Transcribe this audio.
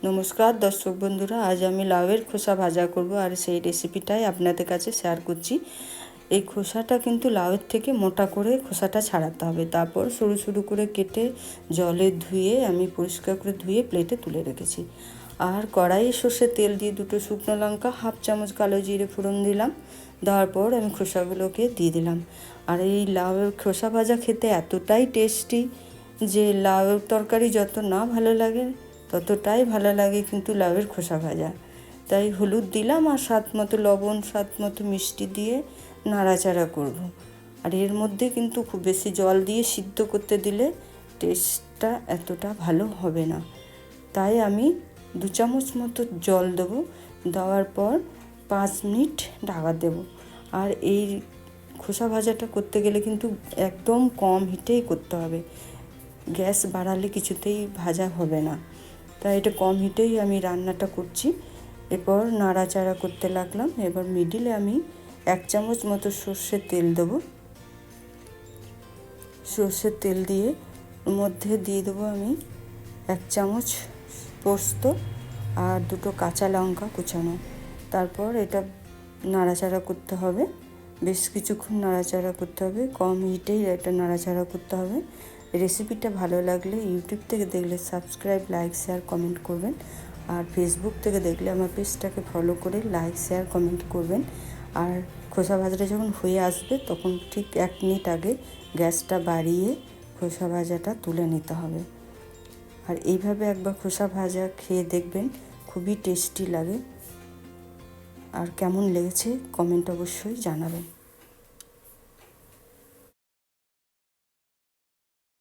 নমস্কার দর্শক বন্ধুরা, আজ আমি লাউয়ের খোসা ভাজা করব আর সেই রেসিপিটাই আপনাদের কাছে শেয়ার করছি। এই খোসাটা কিন্তু লাউয়ের থেকে মোটা করে খোসাটা ছাড়াতে হবে, তারপর সরু সরু করে কেটে জলে ধুয়ে আমি পরিষ্কার করে ধুয়ে প্লেটে তুলে রেখেছি। আর কড়াইয়ে সর্ষের তেল দিয়ে 2টো শুকনো লঙ্কা, হাফ চামচ কালো জিরে ফোড়ন দিলাম। দেওয়ার পর আমি খোসাগুলোকে দিয়ে দিলাম। আর এই লাউয়ের খোসা ভাজা খেতে এতটাই টেস্টি যে লাউয়ের তরকারি যত না ভালো লাগে ততটাই ভালো লাগে কিন্তু লাউয়ের খোসা ভাজা। তাই হলুদ দিলাম আর স্বাদ মতো লবণ, স্বাদ মতো মিষ্টি দিয়ে নাড়াচাড়া করব। আর এর মধ্যে কিন্তু খুব বেশি জল দিয়ে সিদ্ধ করতে দিলে টেস্টটা এতটা ভালো হবে না, তাই আমি 2 চামচ মতো জল দেবো। দেওয়ার পর 5 মিনিট ঢাকা দেবো। আর এই খোসা ভাজাটা করতে গেলে কিন্তু একদম কম হিটেই করতে হবে, গ্যাস বাড়ালে কিছুতেই ভাজা হবে না। তাই এটা কম হিটেই আমি রান্নাটা করছি। এরপর নাড়াচাড়া করতে লাগলাম। এবার মিডিলে আমি 1 চামচ মতো সর্ষের তেল দেবো। সর্ষের তেল দিয়ে মধ্যে দিয়ে দেবো আমি 1 চামচ পোস্ত আর 2টো কাঁচা লঙ্কা কুচানো। তারপর এটা নাড়াচাড়া করতে হবে, বেশ কিছুক্ষণ নাড়াচাড়া করতে হবে, কম হিটেই এটা নাড়াচাড়া করতে হবে। রেসিপিটা ভালো লাগলে ইউটিউব থেকে দেখলে সাবস্ক্রাইব, লাইক, শেয়ার, কমেন্ট করবেন। আর ফেসবুক থেকে দেখলে আমার পেজটাকে ফলো করে লাইক, শেয়ার, কমেন্ট করবেন। আর খোসা ভাজাটা যখন হয়ে আসবে তখন ঠিক 1 মিনিট আগে গ্যাসটা বাড়িয়ে খোসা ভাজাটা তুলে নিতে হবে। আর এইভাবে একবার খোসা ভাজা খেয়ে দেখবেন, খুবই টেস্টি লাগে। আর কেমন লেগেছে কমেন্ট অবশ্যই জানাবেন।